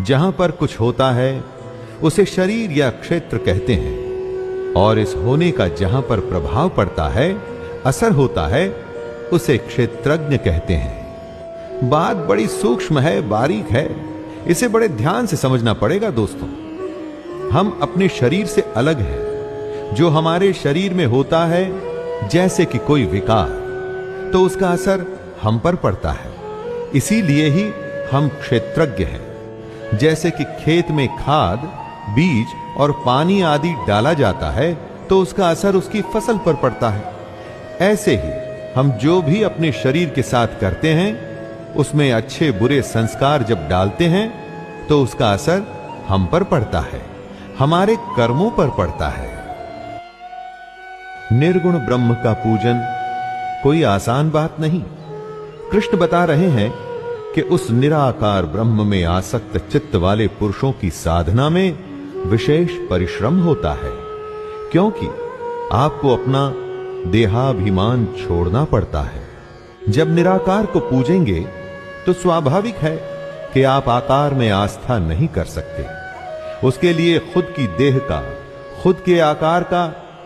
जहां पर कुछ होता है उसे शरीर या क्षेत्र कहते हैं, और इस होने का जहां पर प्रभाव पड़ता है, असर होता है, उसे क्षेत्रज्ञ कहते हैं। बात बड़ी सूक्ष्म है, बारीक है, इसे बड़े ध्यान से समझना पड़ेगा दोस्तों। हम अपने शरीर से अलग हैं। जो हमारे शरीर में होता है, जैसे कि कोई विकार, तो उसका असर हम पर पड़ता है। इसीलिए ही हम क्षेत्रज्ञ हैं। जैसे कि खेत में खाद, बीज और पानी आदि डाला जाता है तो उसका असर उसकी फसल पर पड़ता है, ऐसे ही हम जो भी अपने शरीर के साथ करते हैं, उसमें अच्छे बुरे संस्कार जब डालते हैं तो उसका असर हम पर पड़ता है, हमारे कर्मों पर पड़ता है। निर्गुण ब्रह्म का पूजन कोई आसान बात नहीं। कृष्ण बता रहे हैं कि उस निराकार ब्रह्म में आसक्त चित्त वाले पुरुषों की साधना में विशेष परिश्रम होता है, क्योंकि आपको अपना देहाभिमान छोड़ना पड़ता है। जब निराकार को पूजेंगे तो स्वाभाविक है कि आप आकार में आस्था नहीं कर सकते। उसके लिए खुद की देह का, खुद के आकार का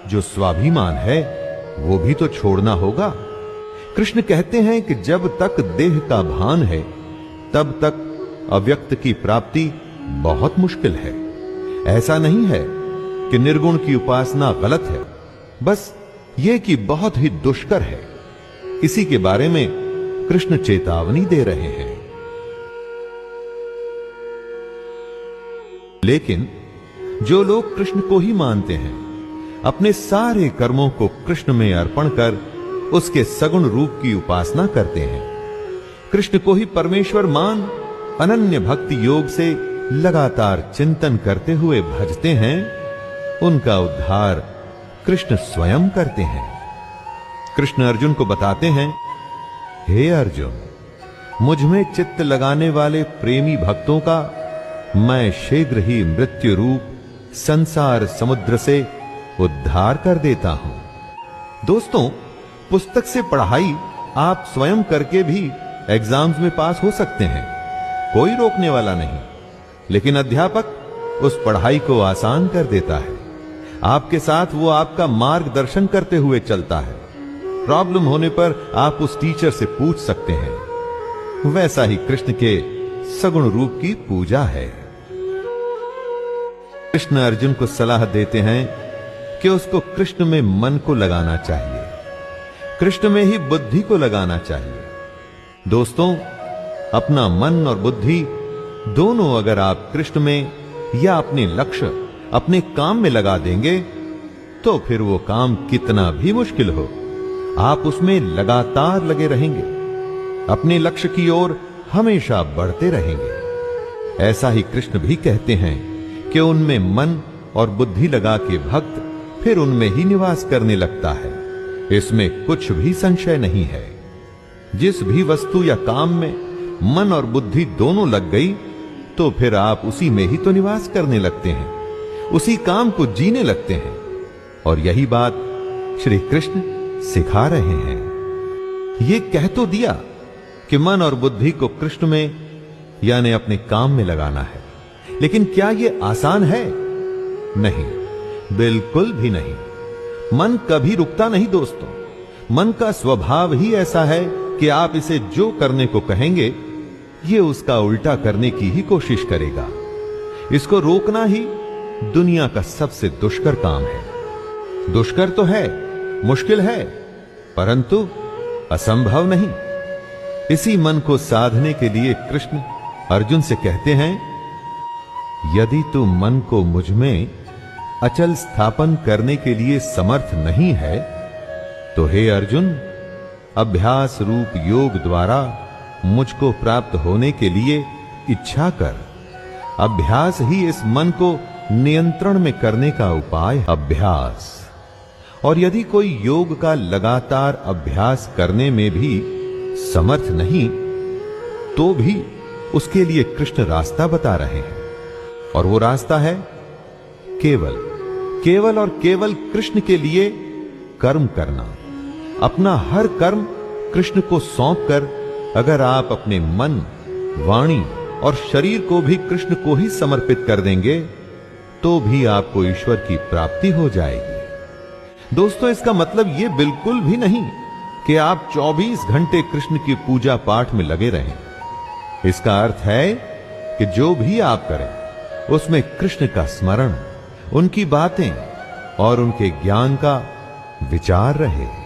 जो स्वाभिमान है, वो भी तो छोड़ना होगा। कृष्ण कहते हैं कि जब तक देह का भान है, तब तक अव्यक्त की प्राप्ति बहुत मुश्किल है। ऐसा नहीं है कि निर्गुण की उपासना गलत है, बस ये कि बहुत ही दुष्कर है। इसी के बारे में कृष्ण चेतावनी दे रहे हैं। लेकिन जो लोग कृष्ण को ही मानते हैं, अपने सारे कर्मों को कृष्ण में अर्पण कर उसके सगुण रूप की उपासना करते हैं, कृष्ण को ही परमेश्वर मान अनन्य भक्ति योग से लगातार चिंतन करते हुए भजते हैं, उनका उद्धार कृष्ण स्वयं करते हैं। कृष्ण अर्जुन को बताते हैं, हे अर्जुन, मुझ में चित्त लगाने वाले प्रेमी भक्तों का मैं शीघ्र ही मृत्यु रूप संसार समुद्र से उद्धार कर देता हूं। दोस्तों, पुस्तक से पढ़ाई आप स्वयं करके भी एग्जाम्स में पास हो सकते हैं, कोई रोकने वाला नहीं। लेकिन अध्यापक उस पढ़ाई को आसान कर देता है। आपके साथ वो आपका मार्गदर्शन करते हुए चलता है। प्रॉब्लम होने पर आप उस टीचर से पूछ सकते हैं। वैसा ही कृष्ण के सगुण रूप की पूजा है। कृष्ण अर्जुन को सलाह देते हैं कि उसको कृष्ण में मन को लगाना चाहिए, कृष्ण में ही बुद्धि को लगाना चाहिए। दोस्तों, अपना मन और बुद्धि दोनों अगर आप कृष्ण में या अपने लक्ष्य, अपने काम में लगा देंगे, तो फिर वो काम कितना भी मुश्किल हो, आप उसमें लगातार लगे रहेंगे, अपने लक्ष्य की ओर हमेशा बढ़ते रहेंगे। ऐसा ही कृष्ण भी कहते हैं कि उनमें मन और बुद्धि लगा के भक्त फिर उनमें ही निवास करने लगता है। इसमें कुछ भी संशय नहीं है। जिस भी वस्तु या काम में मन और बुद्धि दोनों लग गई, तो फिर आप उसी में ही तो निवास करने लगते हैं, उसी काम को जीने लगते हैं। और यही बात श्री कृष्ण सिखा रहे हैं। ये कह तो दिया कि मन और बुद्धि को कृष्ण में यानी अपने काम में लगाना है, लेकिन क्या यह आसान है? नहीं, बिल्कुल भी नहीं। मन कभी रुकता नहीं दोस्तों। मन का स्वभाव ही ऐसा है कि आप इसे जो करने को कहेंगे, ये उसका उल्टा करने की ही कोशिश करेगा। इसको रोकना ही दुनिया का सबसे दुष्कर काम है। दुष्कर तो है, मुश्किल है, परंतु असंभव नहीं। इसी मन को साधने के लिए कृष्ण अर्जुन से कहते हैं, यदि तू मन को मुझ में अचल स्थापन करने के लिए समर्थ नहीं है, तो हे अर्जुन, अभ्यास रूप योग द्वारा मुझको प्राप्त होने के लिए इच्छा कर। अभ्यास ही इस मन को नियंत्रण में करने का उपाय। अभ्यास। और यदि कोई योग का लगातार अभ्यास करने में भी समर्थ नहीं, तो भी उसके लिए कृष्ण रास्ता बता रहे हैं। और वो रास्ता है केवल और केवल कृष्ण के लिए कर्म करना। अपना हर कर्म कृष्ण को सौंपकर अगर आप अपने मन, वाणी और शरीर को भी कृष्ण को ही समर्पित कर देंगे तो भी आपको ईश्वर की प्राप्ति हो जाएगी। दोस्तों, इसका मतलब यह बिल्कुल भी नहीं कि आप 24 घंटे कृष्ण की पूजा पाठ में लगे रहें। इसका अर्थ है कि जो भी आप करें उसमें कृष्ण का स्मरण, उनकी बातें और उनके ज्ञान का विचार रहे।